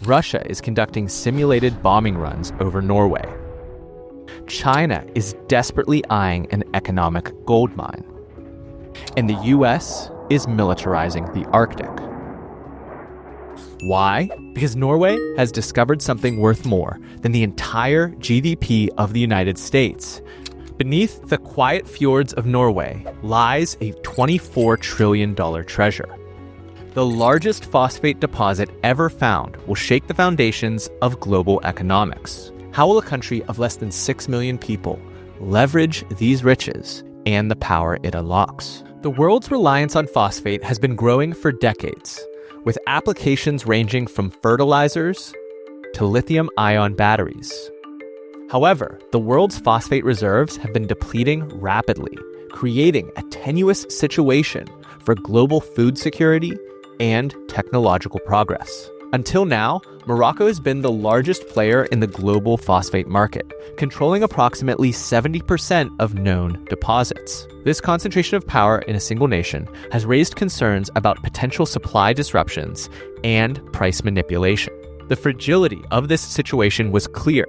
Russia is conducting simulated bombing runs over Norway. China is desperately eyeing an economic goldmine. And the US is militarizing the Arctic. Why? Because Norway has discovered something worth more than the entire GDP of the United States. Beneath the quiet fjords of Norway lies a $24 trillion treasure. The largest phosphate deposit ever found will shake the foundations of global economics. How will a country of less than 6 million people leverage these riches and the power it unlocks? The world's reliance on phosphate has been growing for decades, with applications ranging from fertilizers to lithium-ion batteries. However, the world's phosphate reserves have been depleting rapidly, creating a tenuous situation for global food security and technological progress. Until now, Morocco has been the largest player in the global phosphate market, controlling approximately 70% of known deposits. This concentration of power in a single nation has raised concerns about potential supply disruptions and price manipulation. The fragility of this situation was clear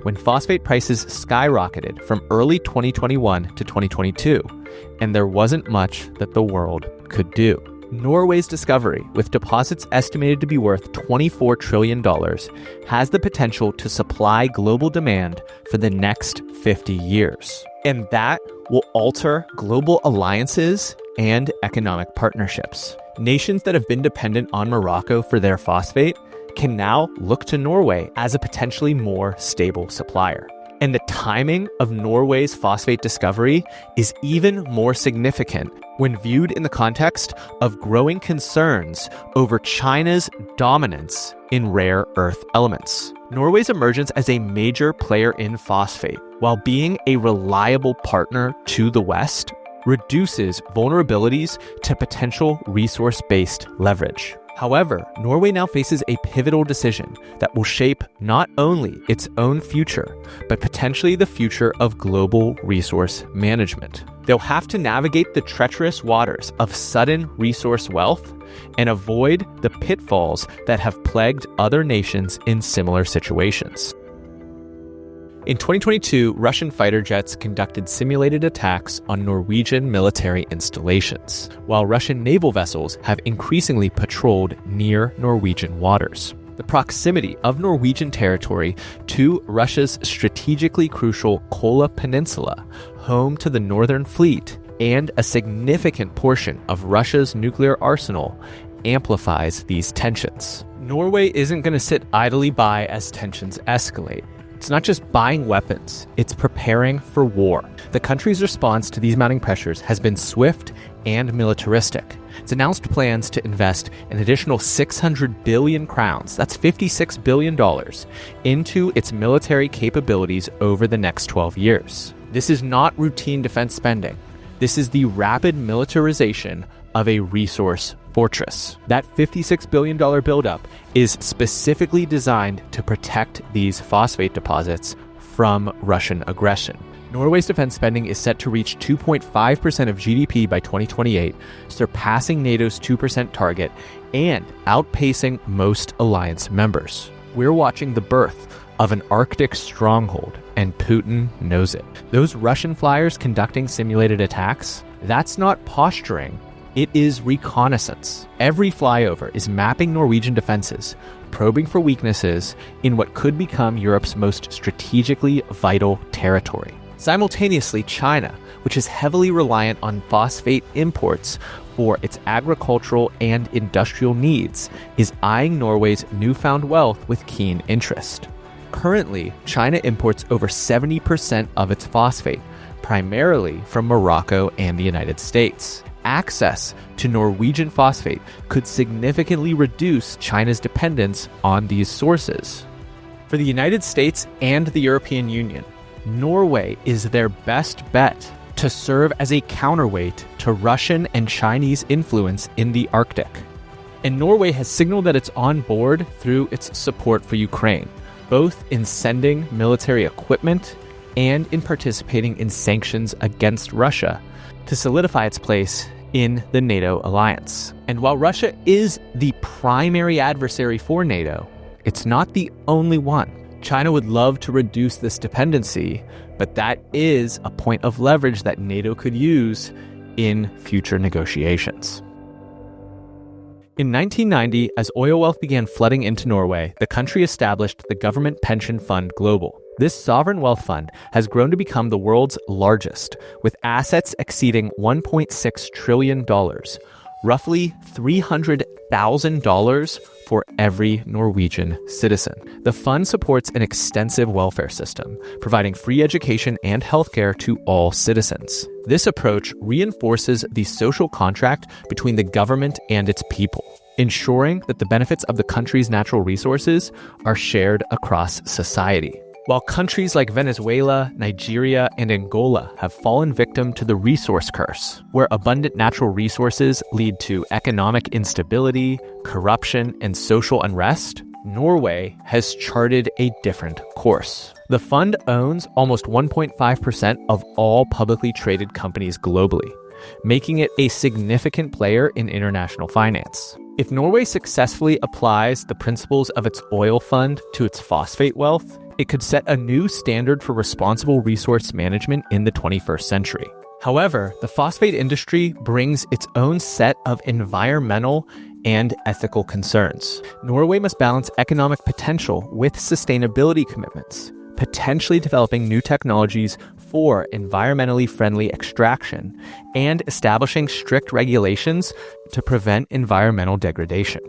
when phosphate prices skyrocketed from early 2021 to 2022, and there wasn't much that the world could do. Norway's discovery, with deposits estimated to be worth $24 trillion, has the potential to supply global demand for the next 50 years. And that will alter global alliances and economic partnerships. Nations that have been dependent on Morocco for their phosphate can now look to Norway as a potentially more stable supplier. And the timing of Norway's phosphate discovery is even more significant when viewed in the context of growing concerns over China's dominance in rare earth elements. Norway's emergence as a major player in phosphate, while being a reliable partner to the West, reduces vulnerabilities to potential resource-based leverage. However, Norway now faces a pivotal decision that will shape not only its own future, but potentially the future of global resource management. They'll have to navigate the treacherous waters of sudden resource wealth and avoid the pitfalls that have plagued other nations in similar situations. In 2022, Russian fighter jets conducted simulated attacks on Norwegian military installations, while Russian naval vessels have increasingly patrolled near Norwegian waters. The proximity of Norwegian territory to Russia's strategically crucial Kola Peninsula, home to the Northern Fleet, and a significant portion of Russia's nuclear arsenal amplifies these tensions. Norway isn't going to sit idly by as tensions escalate. It's not just buying weapons, it's preparing for war. The country's response to these mounting pressures has been swift and militaristic. It's announced plans to invest an additional 600 billion crowns, that's $56 billion, into its military capabilities over the next 12 years. This is not routine defense spending. This is the rapid militarization of a resource fortress. That $56 billion buildup is specifically designed to protect these phosphate deposits from Russian aggression. Norway's defense spending is set to reach 2.5% of GDP by 2028, surpassing NATO's 2% target and outpacing most alliance members. We're watching the birth of an Arctic stronghold, and Putin knows it. Those Russian flyers conducting simulated attacks, that's not posturing. It is reconnaissance. Every flyover is mapping Norwegian defenses, probing for weaknesses in what could become Europe's most strategically vital territory. Simultaneously, China, which is heavily reliant on phosphate imports for its agricultural and industrial needs, is eyeing Norway's newfound wealth with keen interest. Currently, China imports over 70% of its phosphate, primarily from Morocco and the United States. Access to Norwegian phosphate could significantly reduce China's dependence on these sources. For the United States and the European Union, Norway is their best bet to serve as a counterweight to Russian and Chinese influence in the Arctic. And Norway has signaled that it's on board through its support for Ukraine, both in sending military equipment and in participating in sanctions against Russia to solidify its place in the NATO alliance. And while Russia is the primary adversary for NATO, it's not the only one. China would love to reduce this dependency, but that is a point of leverage that NATO could use in future negotiations. In 1990, as oil wealth began flooding into Norway, the country established the Government Pension Fund Global. This sovereign wealth fund has grown to become the world's largest, with assets exceeding $1.6 trillion, roughly $300,000 for every Norwegian citizen. The fund supports an extensive welfare system, providing free education and healthcare to all citizens. This approach reinforces the social contract between the government and its people, ensuring that the benefits of the country's natural resources are shared across society. While countries like Venezuela, Nigeria, and Angola have fallen victim to the resource curse, where abundant natural resources lead to economic instability, corruption, and social unrest, Norway has charted a different course. The fund owns almost 1.5% of all publicly traded companies globally, making it a significant player in international finance. If Norway successfully applies the principles of its oil fund to its phosphate wealth, it could set a new standard for responsible resource management in the 21st century. However, the phosphate industry brings its own set of environmental and ethical concerns. Norway must balance economic potential with sustainability commitments, potentially developing new technologies for environmentally friendly extraction and establishing strict regulations to prevent environmental degradation.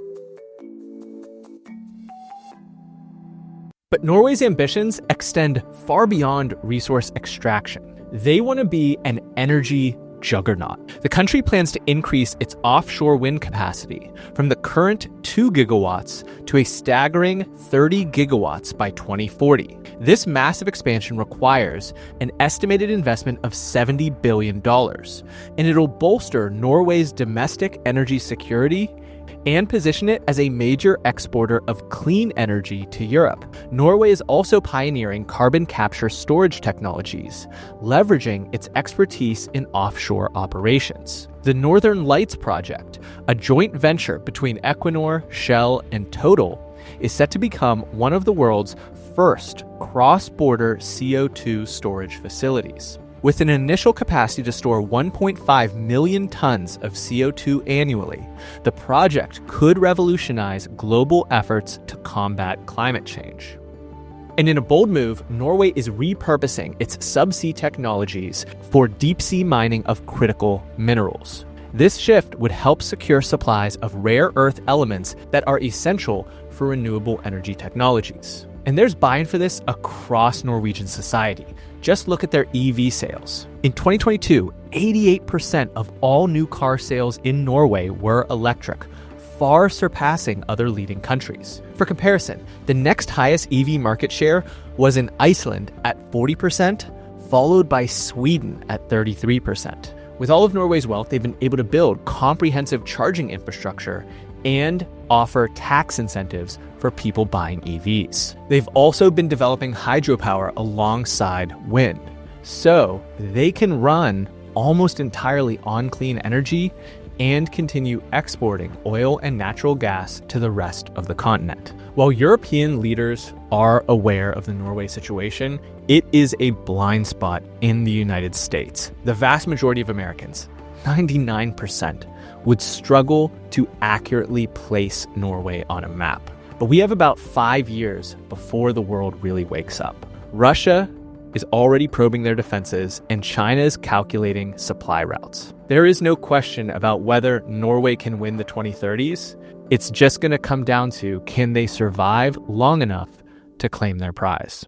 But Norway's ambitions extend far beyond resource extraction. They want to be an energy juggernaut. The country plans to increase its offshore wind capacity from the current 2 gigawatts to a staggering 30 gigawatts by 2040. This massive expansion requires an estimated investment of $70 billion, and it'll bolster Norway's domestic energy security and position it as a major exporter of clean energy to Europe. Norway is also pioneering carbon capture storage technologies, leveraging its expertise in offshore operations. The Northern Lights project, a joint venture between Equinor, Shell, and Total, is set to become one of the world's first cross-border CO2 storage facilities. With an initial capacity to store 1.5 million tons of CO2 annually, the project could revolutionize global efforts to combat climate change. And in a bold move, Norway is repurposing its subsea technologies for deep-sea mining of critical minerals. This shift would help secure supplies of rare earth elements that are essential for renewable energy technologies. And there's buy-in for this across Norwegian society. Just look at their EV sales. In 2022, 88% of all new car sales in Norway were electric, far surpassing other leading countries. For comparison, the next highest EV market share was in Iceland at 40%, followed by Sweden at 33%. With all of Norway's wealth, they've been able to build comprehensive charging infrastructure and offer tax incentives for people buying EVs. They've also been developing hydropower alongside wind, so they can run almost entirely on clean energy and continue exporting oil and natural gas to the rest of the continent. While European leaders are aware of the Norway situation, it is a blind spot in the United States. The vast majority of Americans, 99%, would struggle to accurately place Norway on a map. But we have about 5 years before the world really wakes up. Russia is already probing their defenses, and China is calculating supply routes. There is no question about whether Norway can win the 2030s. It's just going to come down to, can they survive long enough to claim their prize?